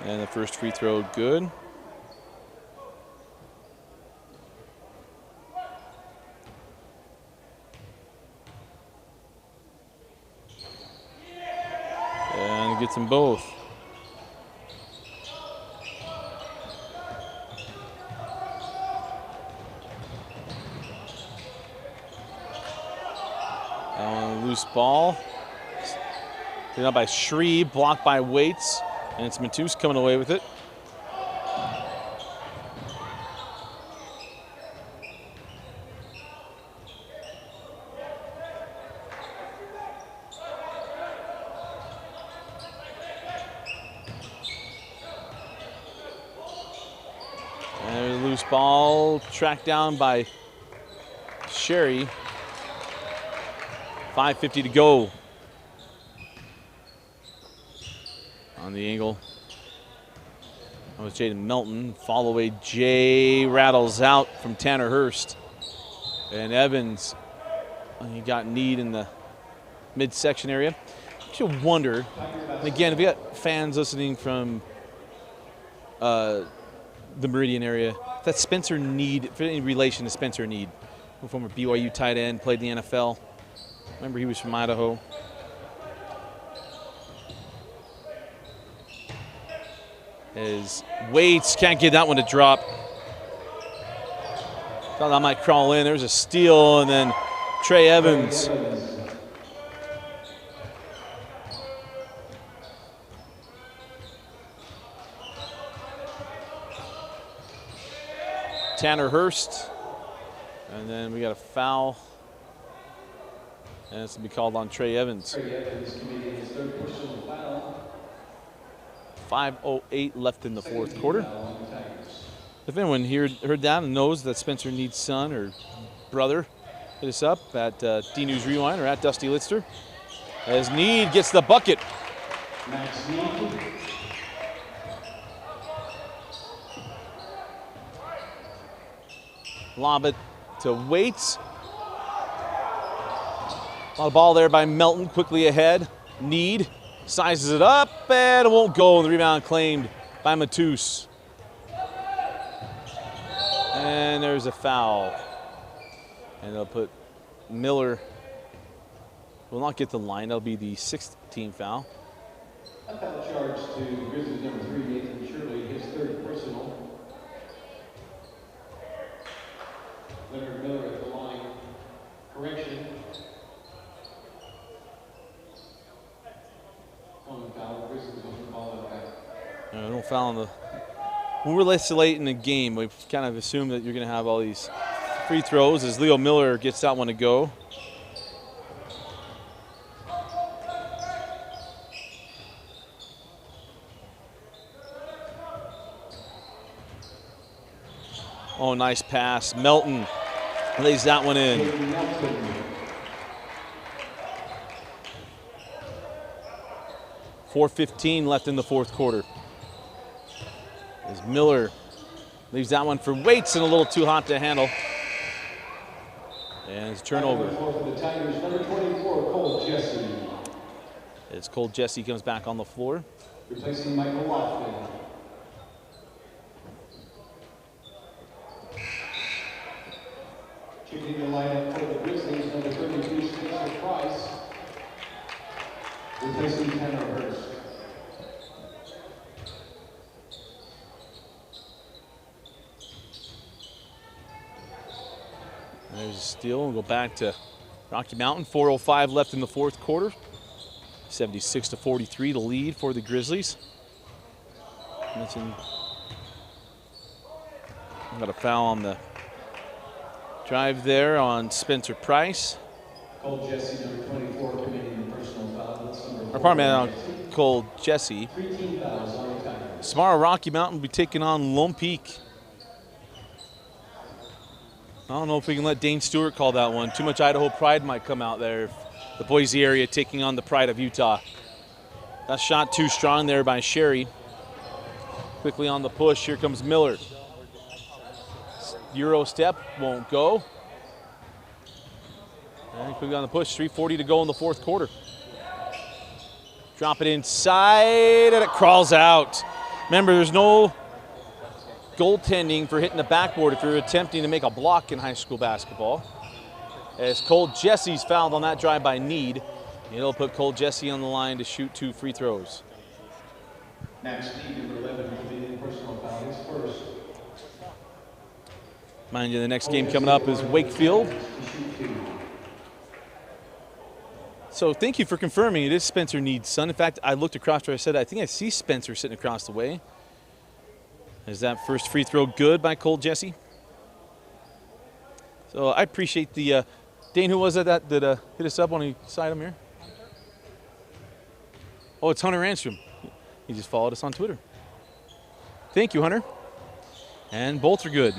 And the first free throw good. And gets them both. Loose ball. Picked up by Shreve, blocked by Waits. And it's Matus coming away with it. And a loose ball tracked down by Sherry. 5:50 to go. On the angle. That was Jaden Melton. Fall away, Jay rattles out from Tanner Hurst. And Evans, he got Need in the midsection area. I should wonder, and again, if you got fans listening from the Meridian area, if that's Spencer Need, if any relation to Spencer Need, a former BYU tight end, played in the NFL. Remember, he was from Idaho. As Waits can't get that one to drop. Thought that might crawl in. There's a steal, and then Trey Evans. Tanner Hurst. And then we got a foul. And it's going to be called on Trey Evans. Trey Evans committing his 3rd personal foul. 5:08 left in the 4th quarter. If anyone heard that and knows that Spencer Need's son or brother, hit us up at D-News Rewind or at Dusty Litster. As Need gets the bucket. Max Need. Lob it to Waits. A lot of ball there by Melton, quickly ahead. Need sizes it up, and it won't go. And the rebound claimed by Matus. And there's a foul. And they'll put Miller, will not get the line. That'll be the 6th team foul. A foul charge to Grizzlies number 3, Nathan Shirley, his 3rd personal. Leonard Miller at the line. Correction. On foul, Grizzlies on the ball at back. No foul on the. When we're less late in the game, we've kind of assumed that you're going to have all these free throws as Leo Miller gets that one to go. Oh, nice pass. Melton lays that one in. 4:15 left in the 4th quarter. As Miller leaves that one for Waits and a little too hot to handle. And it's turnover. For the Tigers, number 24, Cole Jesse. As Cole Jesse comes back on the floor. Replacing Michael Lofton. Checking the lineup for the Grizzlies, number 32, Spencer Price. Replacing Tanner Hurst. There's a steal. We'll go back to Rocky Mountain. 4:05 left in the 4th quarter. 76-43 the lead for the Grizzlies. Mentioned got a foul on the drive there on Spencer Price. Cole Jesse, number 24, committing the personal foul. Or pardon me, on Cole Jesse. 3 team fouls on the Tigers. Tomorrow, Rocky Mountain will be taking on Lone Peak. I don't know if we can let Dane Stewart call that one. Too much Idaho pride might come out there. The Boise area taking on the pride of Utah. That shot too strong there by Sherry. Quickly on the push, here comes Miller. Euro step, won't go. And quickly on the push, 3:40 to go in the 4th quarter. Drop it inside, and it crawls out. Remember, there's no goaltending for hitting the backboard if you're attempting to make a block in high school basketball. As Cole Jesse's fouled on that drive by Need, it'll put Cole Jesse on the line to shoot 2 free throws. Max Need, number 11, committing personal foul, his 1st. Mind you, the next game coming up is Wakefield. So thank you for confirming it is Spencer Need's son. In fact, I looked across where I said, I think I see Spencer sitting across the way. Is that first free throw good by Cole Jesse? So I appreciate the, Dane, who was it that hit us up when he signed him here? Oh, it's Hunter Anstrom. He just followed us on Twitter. Thank you, Hunter. And both are good.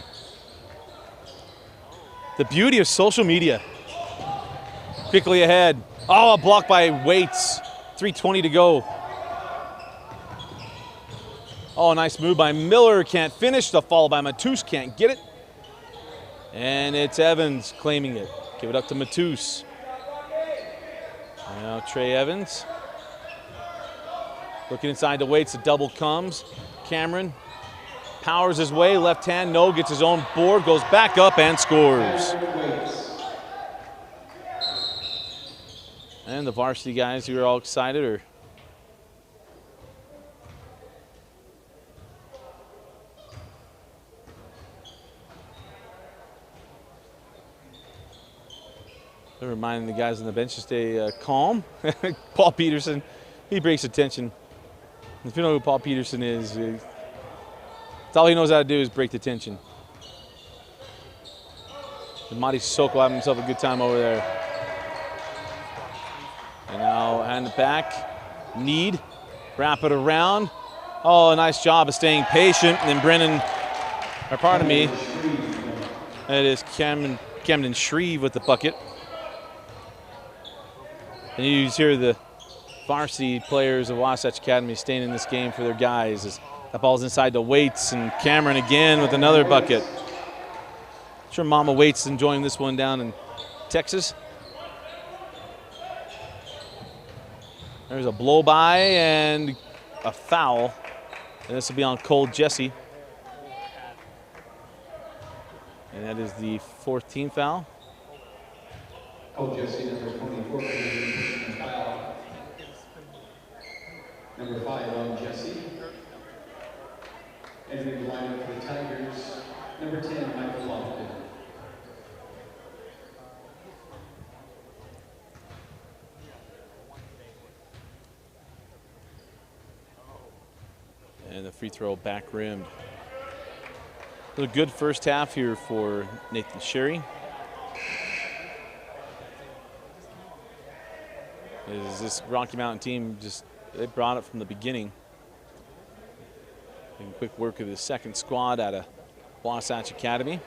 The beauty of social media. Quickly ahead. Oh, a block by Waits. 3:20 to go. Oh, nice move by Miller. Can't finish. The follow by Matus. Can't get it. And it's Evans claiming it. Give it up to Matus. Now Trey Evans. Looking inside to Waits. The double comes. Cameron powers his way. Left hand. No. Gets his own board. Goes back up and scores. And the varsity guys who are all excited are they're reminding the guys on the bench to stay calm. Paul Peterson, he breaks attention. If you know who Paul Peterson is, that's all he knows how to do is break the tension. And Mati Sissoko having himself a good time over there. And now hand it back. Need. Wrap it around. Oh, a nice job of staying patient. And then Brennan, or pardon me, that is Camden Shreve with the bucket. And you hear the varsity players of Wasatch Academy staying in this game for their guys. As that ball's inside to Waits, and Cameron again with another bucket. I'm sure Mama Waits enjoying this one down in Texas. There's a blow by and a foul. And this will be on Cole Jesse. And that is the 4th team foul. Oh, Jesse, number 24, foul. Number 5 on Jesse. Entering the lineup for the Tigers, number 10, Michael Lofton. And the free throw back rimmed. A good first half here for Nathan Sherry. Is this Rocky Mountain team they brought it from the beginning. And quick work of the second squad out of Wasatch Academy.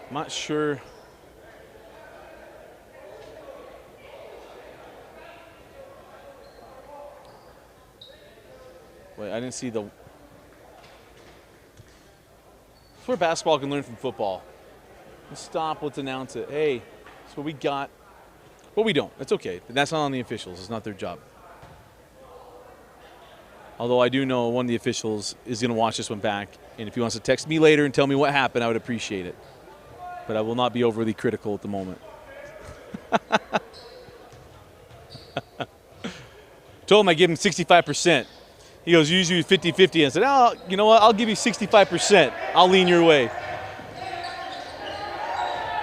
I'm not sure. Wait, I didn't see the. It's where basketball can learn from football. Let's stop, let's announce it. Hey, that's what we got. But we don't. That's okay. That's not on the officials. It's not their job. Although I do know one of the officials is going to watch this one back. And if he wants to text me later and tell me what happened, I would appreciate it. But I will not be overly critical at the moment. Told him I give him 65%. He goes, usually 50-50. I said, oh, you know what? I'll give you 65%. I'll lean your way.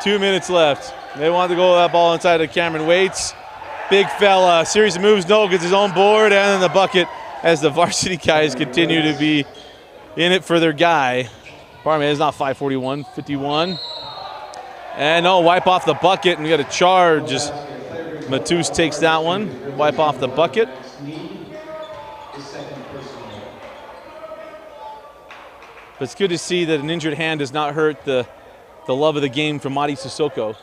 2 minutes left. They want to go that ball inside of Cameron Waits. Big fella. Series of moves. No, gets his own board. And then the bucket as the varsity guys continue to be in it for their guy. Pardon me, it's not 5:41, 51. And no, wipe off the bucket. And we got a charge. Just Matus takes that one. Wipe off the bucket. But it's good to see that an injured hand does not hurt the love of the game from Madi Sissoko.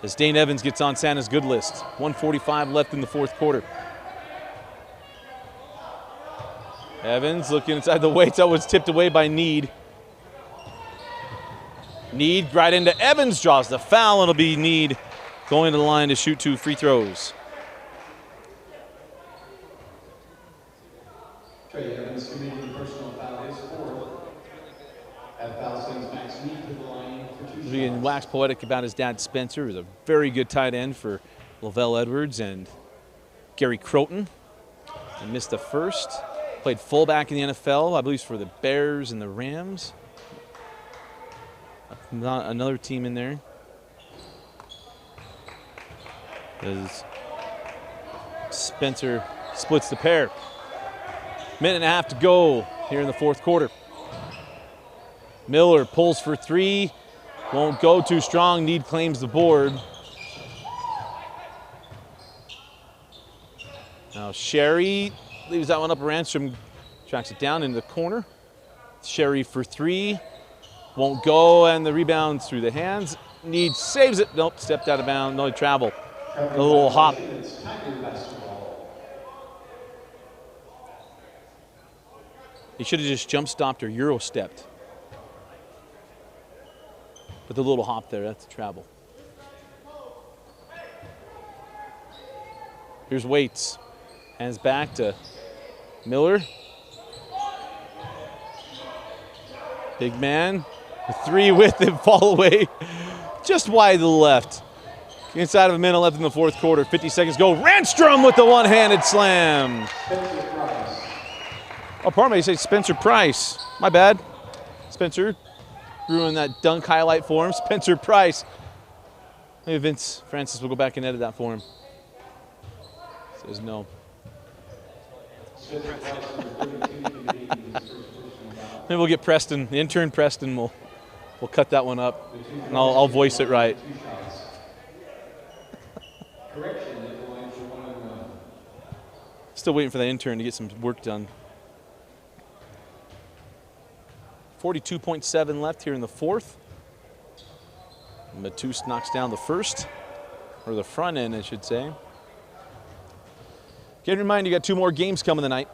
As Dane Evans gets on Santa's good list. 1:45 left in the fourth quarter. Evans looking inside the weights. That was tipped away by Need. Need right into Evans, draws the foul. It'll be Need going to the line to shoot 2 free throws. Trey Evans committing personal foul, his 4th. That foul sends Max Need to the line for 2 shots. Being wax poetic about his dad, Spencer, is a very good tight end for Lavelle Edwards and Gary Croton. And missed the first. Played fullback in the NFL, I believe, for the Bears and the Rams. Not another team in there. As Spencer splits the pair. Minute and a half to go here in the fourth quarter. Miller pulls for 3. Won't go too strong. Need claims the board. Now Sherry leaves that one up. Ransom tracks it down into the corner. Sherry for 3. Won't go, and the rebound through the hands. Need saves it. Nope, stepped out of bounds. No travel. A little hop. He should have just jump stopped or Euro stepped. But the little hop there, that's a travel. Here's Waits. Hands back to Miller. Big man. 3 with him, fall away. Just wide to the left. Inside of a minute left in the fourth quarter. 50 seconds go. Ranstrom with the one-handed slam. Oh, pardon me, I say Spencer Price. My bad. Spencer ruined that dunk highlight for him. Spencer Price. Maybe Vince Francis will go back and edit that for him. Says no. Maybe we'll get Preston, the intern Preston will cut that one up, and I'll voice it right. Still waiting for that intern to get some work done. 42.7 left here in the fourth. Matus knocks down the first, or the front end, I should say. Keep in mind, you got 2 more games coming tonight.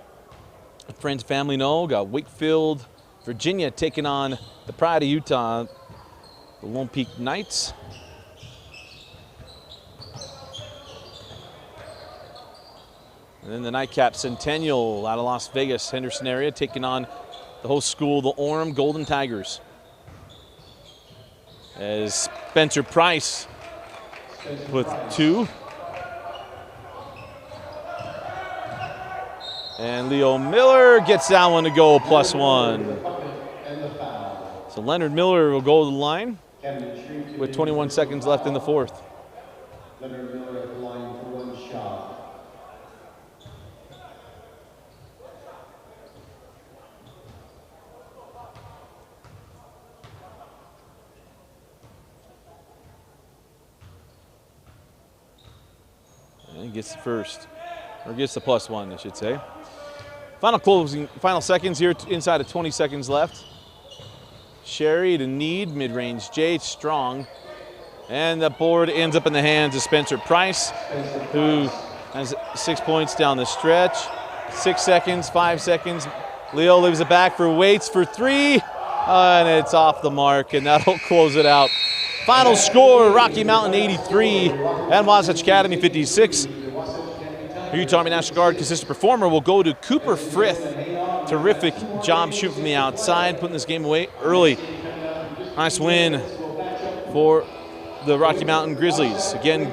Friends, family know. Got Wakefield, Virginia taking on the Pride of Utah. the Lone Peak Knights. And then the Nightcap Centennial out of Las Vegas, Henderson area, taking on the host school, the Orem Golden Tigers. As Spencer Price with 2. And Leo Miller gets that one to go, +1. So Leonard Miller will go to the line with 21 seconds left in the 4th. Leonard Miller at the line for 1 shot. And gets the first, or gets the +1, I should say. Final seconds here, inside of 20 seconds left. Sherry to Need, mid-range J, strong. And the board ends up in the hands of Spencer Price, who has 6 points down the stretch. 6 seconds, 5 seconds. Leo leaves it back for Waits for 3, and it's off the mark, and that'll close it out. Final score, Rocky Mountain 83 and Wasatch Academy 56. Utah Army National Guard consistent performer will go to Cooper Frith. Terrific job shooting from the outside, putting this game away early. Nice win for the Rocky Mountain Grizzlies. Again,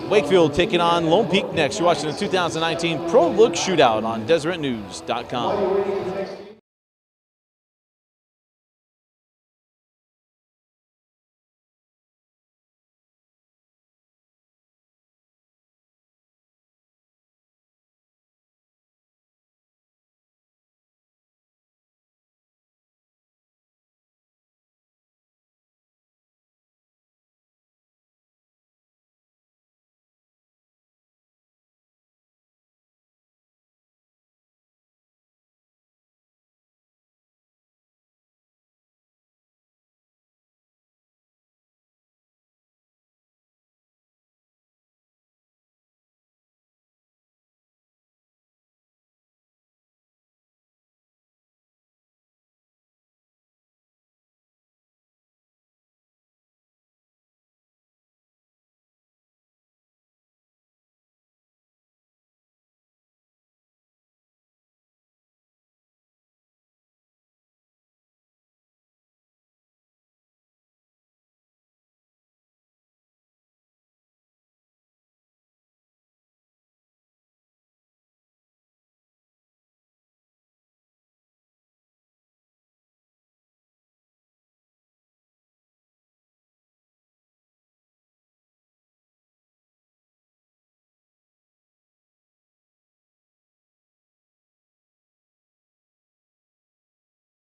Wakefield taking on Lone Peak next. You're watching the 2019 Pro Look Shootout on DeseretNews.com.